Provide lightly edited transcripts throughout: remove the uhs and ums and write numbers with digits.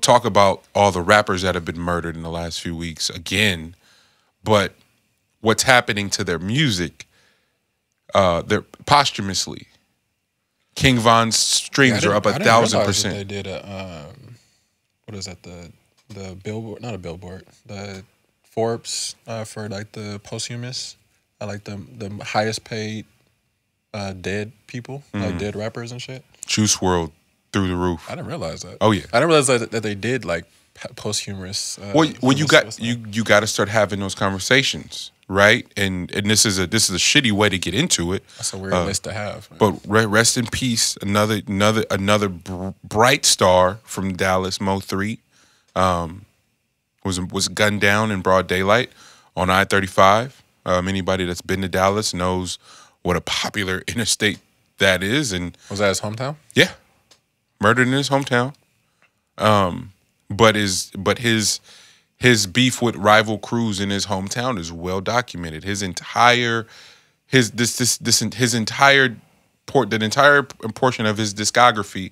talk about all the rappers that have been murdered in the last few weeks again, but what's happening to their music, they're posthumously. King Von's streams are up 1,000%. They did a what is that, the Billboard, not a Billboard, the Forbes for like the posthumous, like the highest paid dead people, like dead rappers and shit. Juice WRLD through the roof. I didn't realize that. Oh yeah, I didn't realize that they did like posthumous. Well, you got to start having those conversations, right? And this is a shitty way to get into it. That's a weird list to have. Man. But rest in peace, another bright star from Dallas, MO3, was gunned down in broad daylight on I-35. Anybody that's been to Dallas knows what a popular interstate that is. And was that his hometown? Yeah, murdered in his hometown. But his beef with rival crews in his hometown is well documented. The entire portion of his discography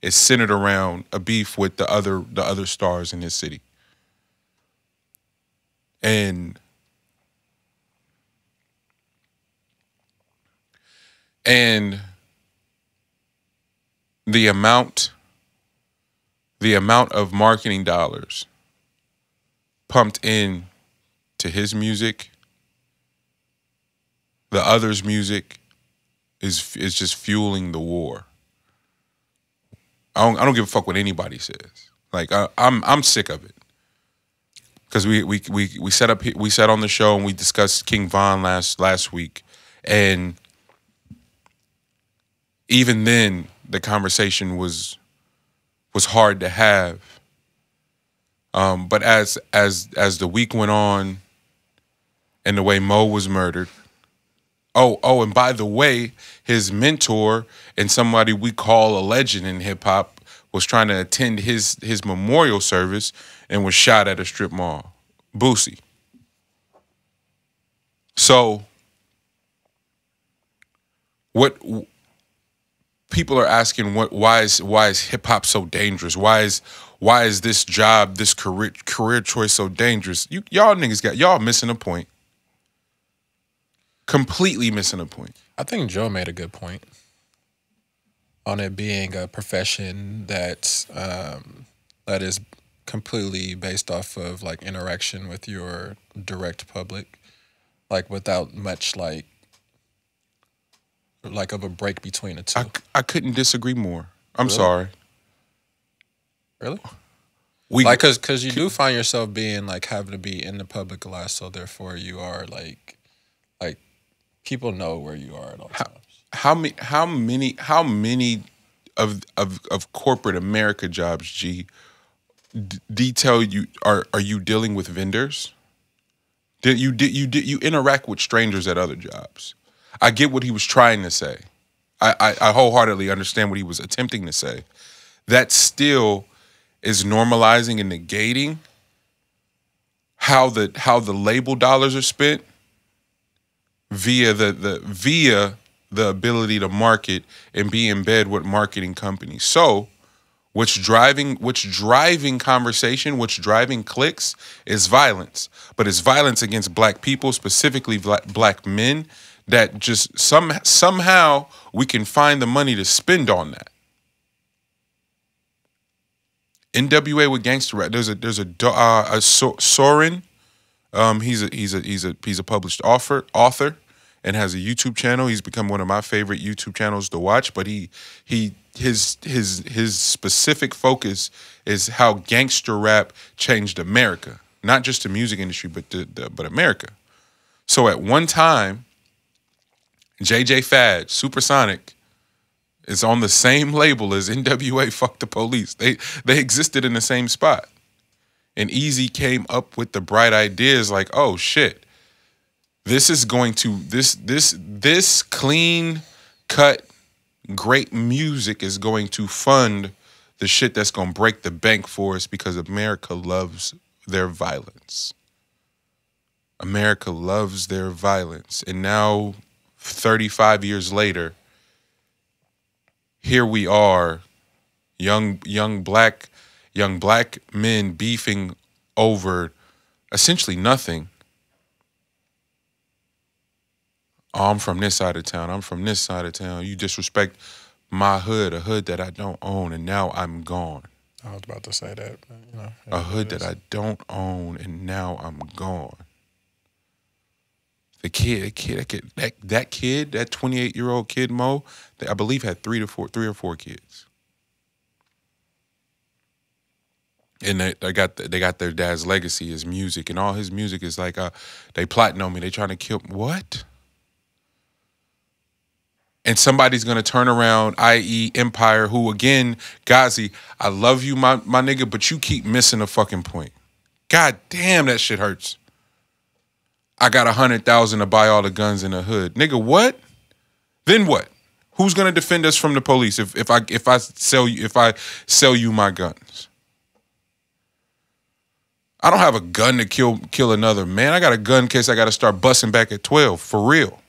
is centered around a beef with the other stars in his city. And the amount of marketing dollars pumped in to his music, the others' music, is just fueling the war. I don't give a fuck what anybody says. Like I'm sick of it. Because we sat on the show and we discussed King Von last week, and even then the conversation was hard to have. But as the week went on, and the way Mo was murdered. Oh, and by the way, his mentor and somebody we call a legend in hip hop was trying to attend his memorial service and was shot at a strip mall. Boosie. So what people are asking, why is hip hop so dangerous? Why is this job, this career choice so dangerous? Y'all niggas y'all missing a point. Completely missing a point. I think Joe made a good point on it being a profession that is completely based off of like interaction with your direct public, like without much like of a break between the two. I couldn't disagree more. I'm Really? sorry. Really? Because you do find yourself being like having to be in the public a lot, so therefore you are like people know where you are at all times. How many of corporate America jobs, G, detail you are you dealing with vendors? You interact with strangers at other jobs. I get what he was trying to say. I wholeheartedly understand what he was attempting to say. That still is normalizing and negating how the label dollars are spent via the ability to market and be in bed with marketing companies. So what's driving conversation, what's driving clicks is violence. But it's violence against black people, specifically black men, that just somehow we can find the money to spend on that. NWA with gangster rap. There's a Soren. He's a published author and has a YouTube channel. He's become one of my favorite YouTube channels to watch. But his specific focus is how gangster rap changed America, not just the music industry, but America. So at one time, JJ Fad, Supersonic, is on the same label as NWA Fuck the Police. They existed in the same spot. And Easy came up with the bright ideas like, oh shit, this is going to this clean cut great music is going to fund the shit that's going to break the bank for us, because America loves their violence. America loves their violence. And now 35 years later, here we are, young black young black men beefing over essentially nothing. Oh, I'm from this side of town. I'm from this side of town. You disrespect my hood, a hood that I don't own, and now I'm gone. I was about to say that, but, you know, A hood that I don't own, and now I'm gone. That kid, that 28-year-old kid, Mo, I believe had three or four kids. And they got their dad's legacy, his music, and all his music is like, they plotting on me. They trying to kill me. What? And somebody's gonna turn around, i.e. Empire, who again, Ghazi, I love you, my nigga, but you keep missing the fucking point. God damn, that shit hurts. I got 100,000 to buy all the guns in the hood. Nigga, what? Then what? Who's gonna defend us from the police if I sell you my guns? I don't have a gun to kill another man. I got a gun in case I gotta start busting back at 12, for real.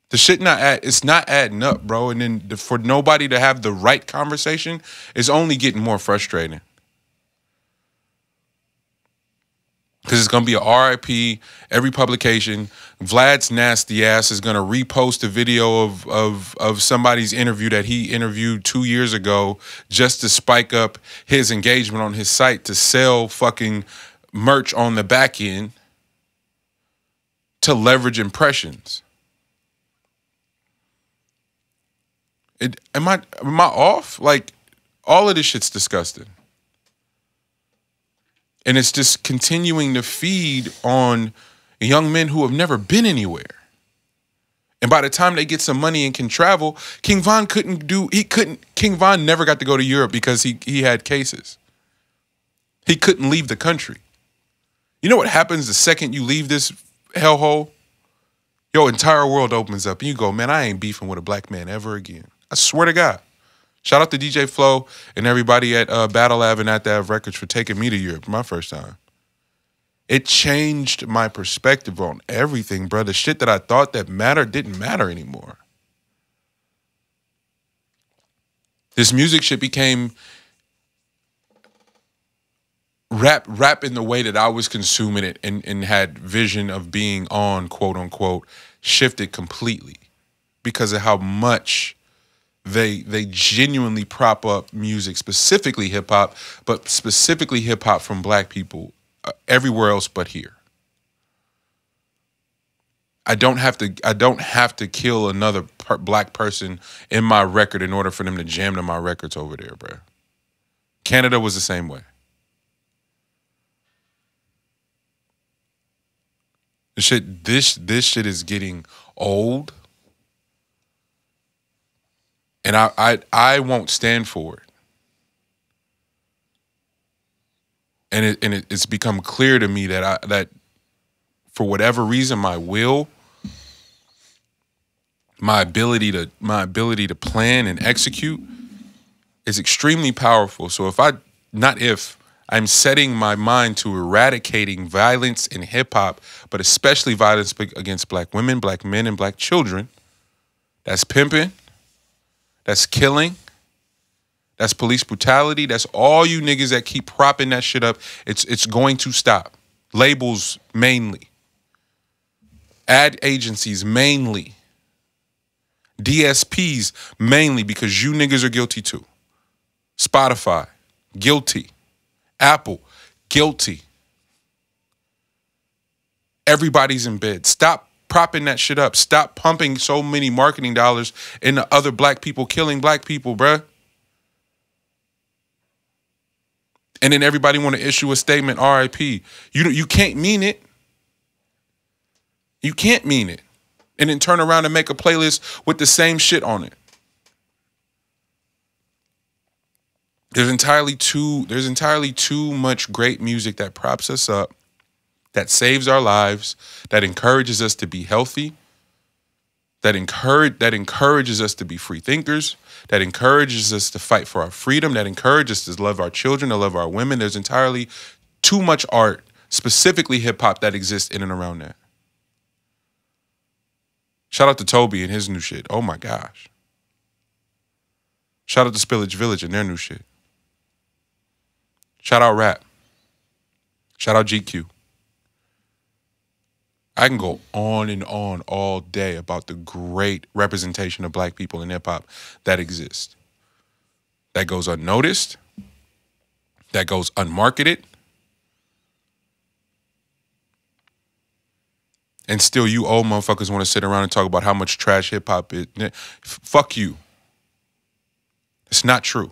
The shit it's not adding up, bro. And then for nobody to have the right conversation is only getting more frustrating. Because it's going to be a RIP, every publication. Vlad's nasty ass is going to repost a video of somebody's interview that he interviewed 2 years ago just to spike up his engagement on his site to sell fucking merch on the back end to leverage impressions. Am I off? Like, all of this shit's disgusting. And it's just continuing to feed on young men who have never been anywhere. And by the time they get some money and can travel, King Von never got to go to Europe because he had cases. He couldn't leave the country. You know what happens the second you leave this hellhole? Your entire world opens up and you go, man, I ain't beefing with a black man ever again. I swear to God. Shout out to DJ Flow and everybody at Battle Lab and at That Records for taking me to Europe my first time. It changed my perspective on everything, bro. The shit that I thought that mattered didn't matter anymore. This music shit became rap in the way that I was consuming it and had vision of being on, quote unquote, shifted completely because of how much they genuinely prop up music, specifically hip hop, but specifically hip hop from black people everywhere else but here. I don't have to kill another black person in my record in order for them to jam to my records over there, bro. Canada was the same way. This shit is getting old. And I won't stand for it. And it's become clear to me that for whatever reason my ability to plan and execute is extremely powerful. So I'm setting my mind to eradicating violence in hip hop, but especially violence against black women, black men, and black children. That's pimping. That's killing. That's police brutality. That's all you niggas that keep propping that shit up. It's going to stop. Labels mainly. Ad agencies mainly. DSPs mainly because you niggas are guilty too. Spotify, guilty. Apple, guilty. Everybody's in bed. Stop propping that shit up. Stop pumping so many marketing dollars into other black people killing black people, bruh. And then everybody want to issue a statement, RIP. You can't mean it. You can't mean it. And then turn around and make a playlist with the same shit on it. There's entirely too much great music that props us up, that saves our lives, that encourages us to be healthy, that encourages us to be free thinkers, that encourages us to fight for our freedom, that encourages us to love our children, to love our women. There's entirely too much art, specifically hip hop, that exists in and around that. Shout out to Toby and his new shit. Oh my gosh. Shout out to Spillage Village and their new shit. Shout out Rap. Shout out GQ. I can go on and on all day about the great representation of black people in hip hop that exists. That goes unnoticed. That goes unmarketed. And still you old motherfuckers want to sit around and talk about how much trash hip hop is. Fuck you. It's not true.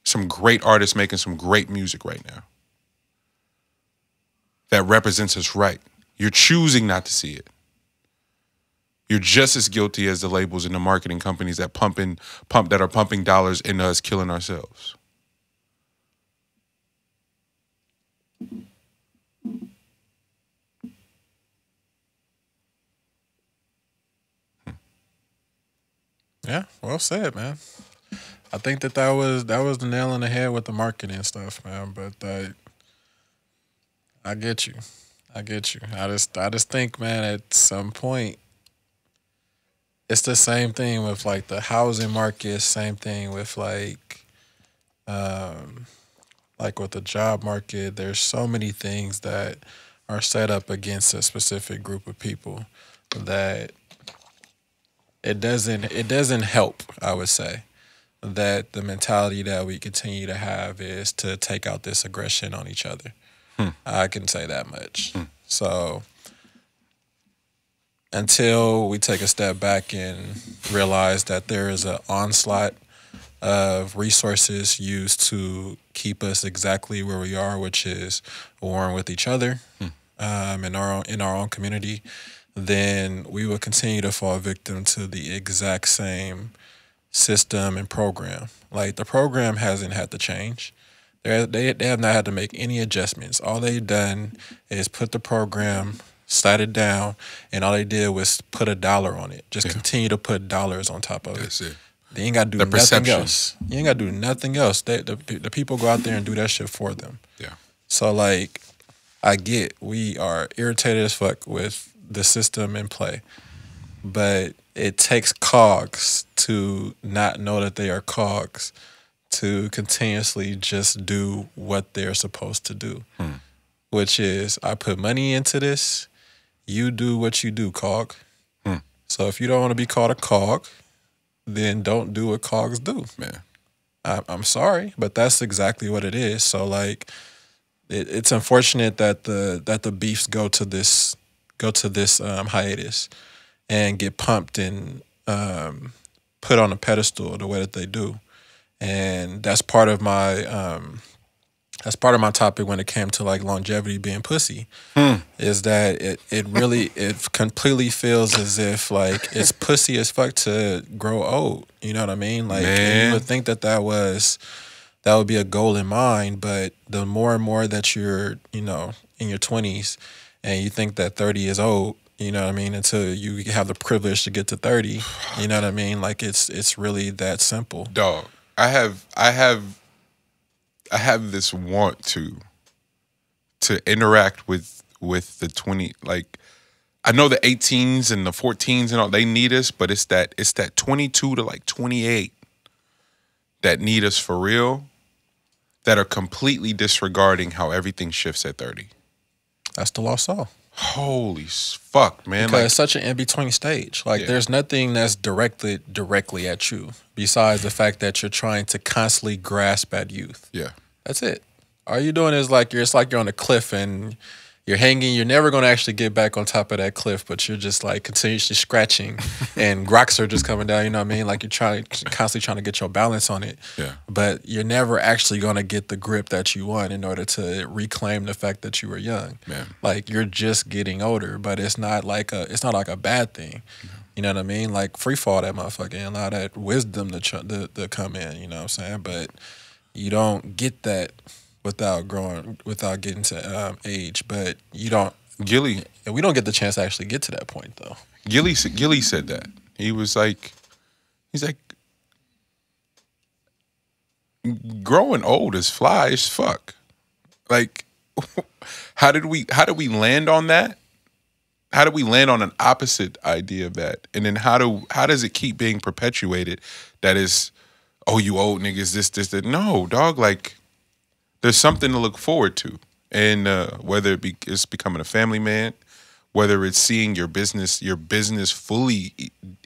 Some great artists making some great music right now that represents us right. You're choosing not to see it. You're just as guilty as the labels and the marketing companies that are pumping dollars into us killing ourselves. Yeah, well said, man. I think that was the nail on the head with the marketing stuff, man. But I get you. I just think, man, at some point, it's the same thing with like the housing market. Same thing with like with the job market. There's so many things that are set up against a specific group of people that it doesn't help. I would say that the mentality that we continue to have is to take out this aggression on each other. I can say that much. So until we take a step back and realize that there is an onslaught of resources used to keep us exactly where we are, which is warring with each other in our own community, then we will continue to fall victim to the exact same system and program. Like the program hasn't had to change. They have not had to make any adjustments. All they've done is put the program, slide it down, and all they did was put $1 on it. Just continue to put dollars on top of it. That's it. They ain't got to do nothing else. You ain't got to do nothing else. The people go out there and do that shit for them. Yeah. So, like, I get we are irritated as fuck with the system in play, but it takes cogs to not know that they are cogs to continuously just do what they're supposed to do, which is I put money into this, you do what you do, cog. So if you don't want to be called a cog, then don't do what cogs do. Man, I'm sorry, but that's exactly what it is. So like, it's unfortunate that the beefs go to this hiatus and get pumped and put on a pedestal the way that they do. And that's part of my topic when it came to like longevity being pussy, is that it completely feels as if like it's pussy as fuck to grow old. You know what I mean? Like you would think that would be a goal in mind, but the more and more that you're, in your 20s and you think that 30 is old, you know what I mean, until you have the privilege to get to 30, you know what I mean? Like it's really that simple. Dog. I have this want to interact with the 20, like I know the 18s and the 14s and all, they need us, but it's that 22 to like 28 that need us for real, that are completely disregarding how everything shifts at 30. That's the lost soul. Holy fuck, man. Because it's such an in-between stage. Like, there's nothing that's directly at you besides the fact that you're trying to constantly grasp at youth. Yeah. That's it. All you're doing is like, it's like you're on a cliff and you're hanging. You're never going to actually get back on top of that cliff, but you're just like continuously scratching and rocks are just coming down, you know what I mean? Like you're constantly trying to get your balance on it. Yeah. But you're never actually going to get the grip that you want in order to reclaim the fact that you were young. Man. Like you're just getting older, but it's not like a bad thing. No. You know what I mean? Like free fall that motherfucker and allow that wisdom to come in, you know what I'm saying? But you don't get that without getting to age, but we don't get the chance to actually get to that point though. Gilly said that. He's like, growing old is fly as fuck. Like, how did we land on that? How do we land on an opposite idea of that? And then how does it keep being perpetuated that is oh, you old niggas, this, that. No, dog, like, there's something to look forward to. And whether it's becoming a family man, whether it's seeing your business fully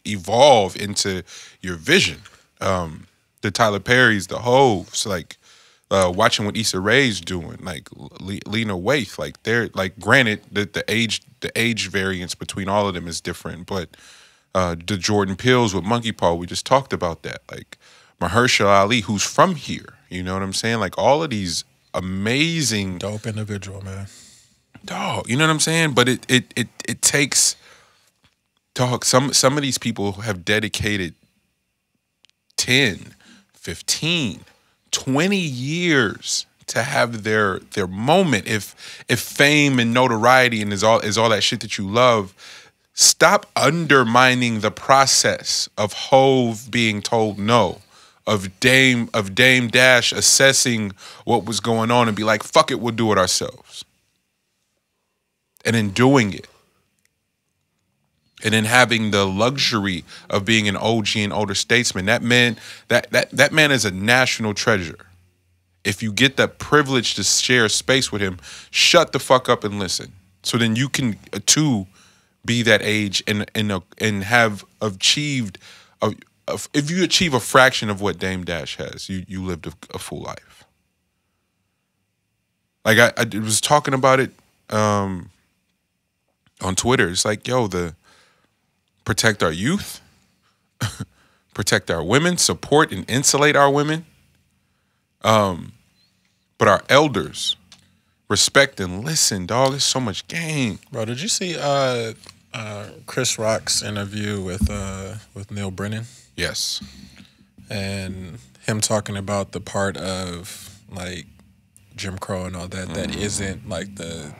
evolve into your vision. The Tyler Perry's, the Hoves, like watching what Issa Rae's doing, like Lena Waithe, like they're like, granted that the age variance between all of them is different, but the Jordan Peels with Monkey Paw, we just talked about that. Like Mahershala Ali, who's from here, you know what I'm saying? Like all of these amazing, dope individual, man. Dog, you know what I'm saying? But it takes, dog, some of these people have dedicated 10, 15, 20 years to have their moment. If fame and notoriety and is all that shit that you love, stop undermining the process of Hove being told no, of Dame Dash assessing what was going on and be like, fuck it, we'll do it ourselves. And in doing it, and then having the luxury of being an OG and older statesman, that man is a national treasure. If you get that privilege to share space with him, shut the fuck up and listen. So then you can too be that age and have achieved. If you achieve a fraction of what Dame Dash has, you lived a full life. Like I was talking about it on Twitter. It's like, yo, protect our youth, protect our women, support and insulate our women. But our elders, respect and listen, dog. There's so much game. Bro, did you see Chris Rock's interview with Neil Brennan? Yes. And him talking about the part of like Jim Crow and all that that isn't like the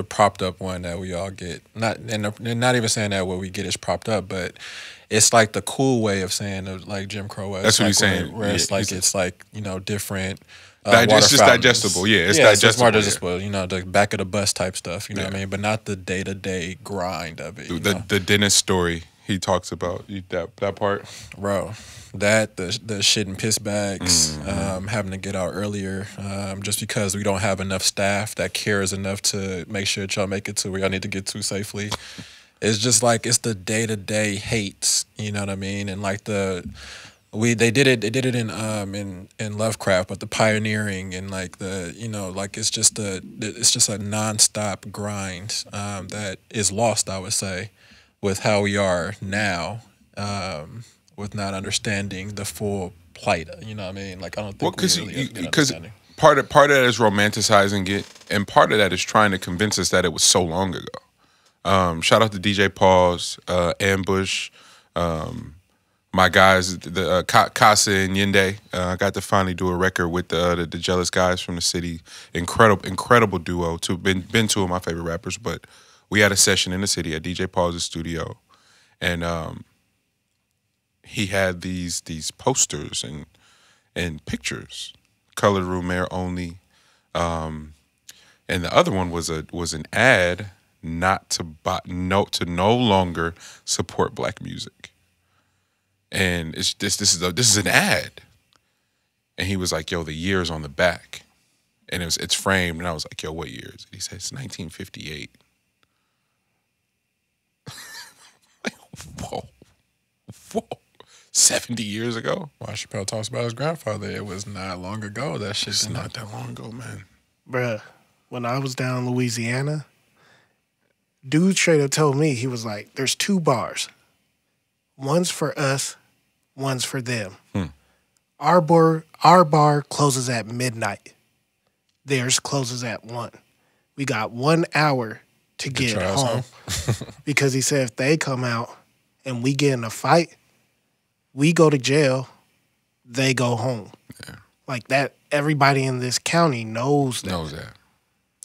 propped up one that we all get. Not even saying that what we get is propped up, but it's like the cool way of saying of like Jim Crow was. That's what like he's saying. Where it's like it's like, you know, different. It's just digestible. Yeah, it's digestible. It's more digestible. You know, the back of the bus type stuff. You know what I mean? But not the day-to-day grind of it. The dentist story he talks about, that part. Bro, the shit and piss bags, having to get out earlier just because we don't have enough staff that cares enough to make sure that y'all make it to where y'all need to get to safely. It's just like, it's the day-to-day hates, you know what I mean? And like they did it in Lovecraft, but the pioneering and like the, you know, like it's just a nonstop grind that is lost, I would say, with how we are now, with not understanding the full plight. You know what I mean? Like I don't think because part of that is romanticizing it, and part of that is trying to convince us that it was so long ago. Shout out to DJ Pause, Ambush. My guys, the Casa and Yende, I got to finally do a record with the Jealous Guys from the city. Incredible duo. Been two of my favorite rappers, but we had a session in the city at DJ Paul's studio, and he had these posters and pictures, colored room air only, and the other one was an ad to no longer support black music. And it's this is an ad, and he was like, "Yo, the year's on the back," and it's framed, and I was like, "Yo, what year is it?" He said, "It's 1958." Like, whoa, 70 years ago. Why Chappelle talks about his grandfather? It was not long ago. That shit's not that long ago, man. Bruh, when I was down in Louisiana, dude straight up told me, he was like, "There's two bars. One's for us, one's for them. Our bar closes at midnight. Theirs closes at 1. We got 1 hour to get home." Because he said if they come out and we get in a fight, we go to jail, they go home. Yeah. Like that, everybody in this county knows that.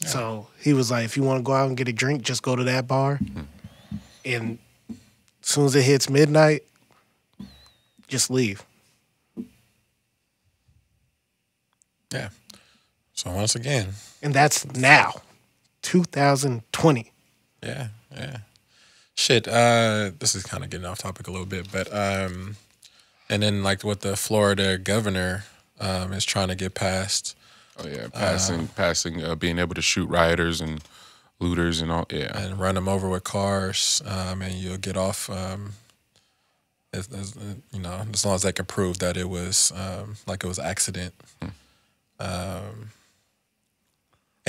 Yeah. So he was like, if you want to go out and get a drink, just go to that bar. And as soon as it hits midnight, just leave. Yeah. So once again. And that's now, 2020. Yeah. Shit. This is kind of getting off topic a little bit, but And then like what the Florida governor is trying to get passed. Oh yeah, passing, being able to shoot rioters and looters and all. Yeah, and run them over with cars, and you'll get off. You know, as long as they can prove that it was like it was accident. And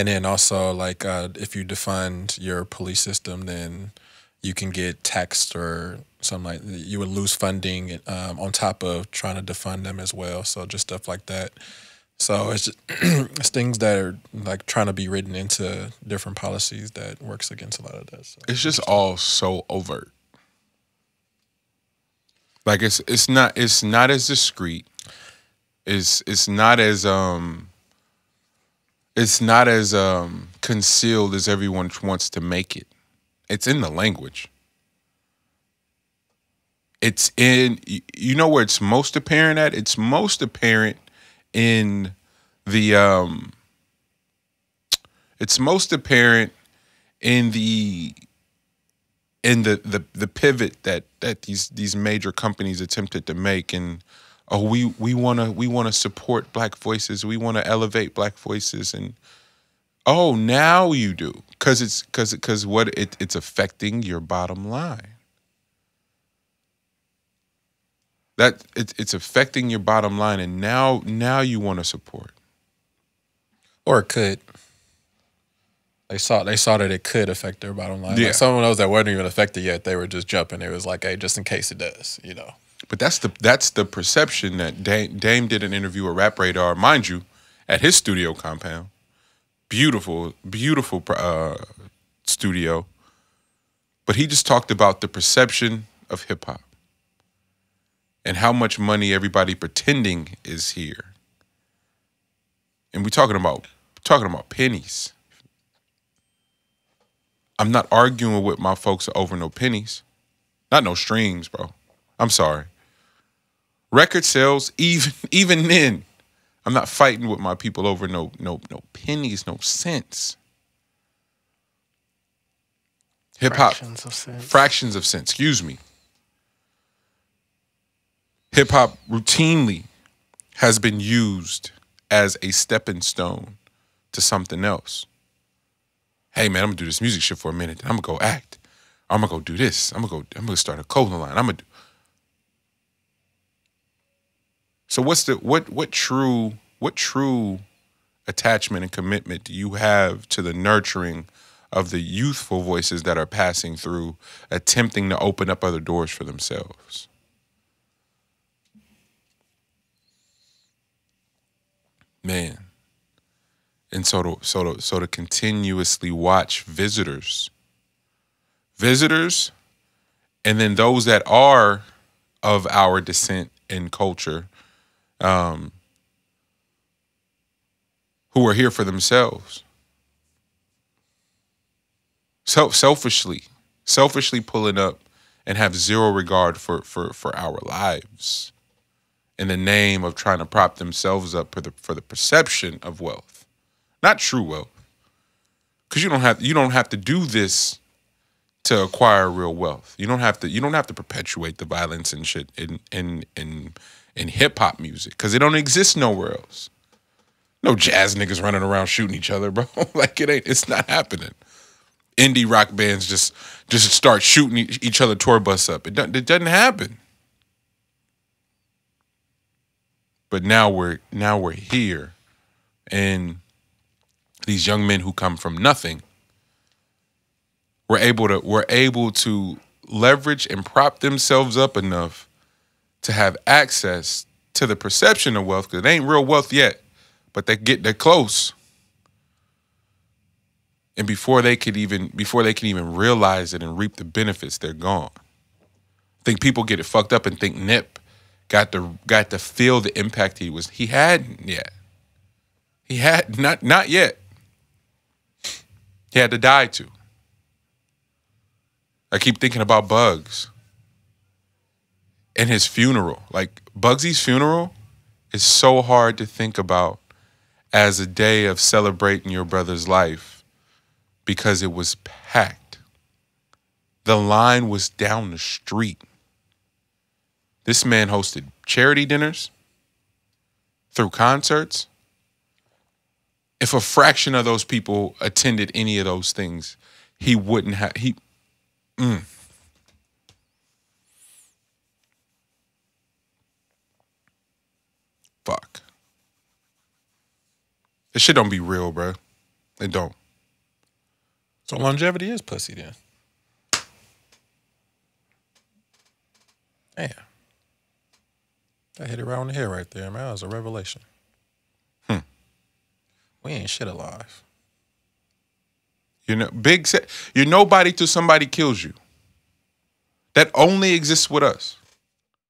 then also like if you defund your police system, then you can get taxed or something like you would lose funding on top of trying to defund them as well. So just stuff like that. So it's just, it's things that are like trying to be written into different policies that works against a lot of that. So. it's just all so overt. Like it's not as discreet. It's not as concealed as everyone wants to make it. It's in the language. It's in, you know where it's most apparent at? It's most apparent in the it's most apparent in the pivot that these major companies attempted to make, and we want to support black voices, we want to elevate black voices, and now you do, because it's affecting your bottom line. That it's affecting your bottom line, and now you want to support. Or it could. They saw that it could affect their bottom line. Yeah. Like some of those that weren't even affected yet, they were just jumping. It was like, hey, just in case it does, you know. But that's the perception that Dame did an interview with Rap Radar, mind you, at his studio compound. Beautiful studio. But he just talked about the perception of hip hop and how much money everybody pretending is here. And we're talking about pennies. I'm not arguing with my folks over no pennies. Not no streams, bro. I'm sorry. Record sales, even then, I'm not fighting with my people over no pennies, no cents. Hip hop, fractions of cents, excuse me. Hip hop routinely has been used as a stepping stone to something else. Hey man, I'm gonna do this music shit for a minute. I'm gonna go act. I'm gonna go do this. I'm gonna start a clothing line. So what true attachment and commitment do you have to the nurturing of the youthful voices that are passing through, attempting to open up other doors for themselves? Man. And so to continuously watch visitors, and then those that are of our descent and culture, who are here for themselves, selfishly pulling up and have zero regard for our lives in the name of trying to prop themselves up for the perception of wealth. Not true wealth, because you don't have to do this to acquire real wealth. You don't have to perpetuate the violence and shit in hip hop music, because it don't exist nowhere else. No jazz niggas running around shooting each other, bro. Like it's not happening. Indie rock bands just start shooting each other tour bus up. It doesn't happen. But now we're here, and these young men who come from nothing, we're able to leverage and prop themselves up enough to have access to the perception of wealth, because it ain't real wealth yet, but they're close. And before they can even realize it and reap the benefits, they're gone. I think people get it fucked up and think Nip got to feel the impact he hadn't yet. He had not yet. He had to die to. I keep thinking about Bugs and his funeral. Like, Bugsy's funeral is so hard to think about as a day of celebrating your brother's life, because it was packed. The line was down the street. This man hosted charity dinners, through concerts. If a fraction of those people attended any of those things, he wouldn't have. Fuck. This shit don't be real, bro. It don't. So longevity is pussy then. Damn. I hit it right on the head right there, man. That was a revelation. We ain't shit alive. You know, you're nobody till somebody kills you. That only exists with us.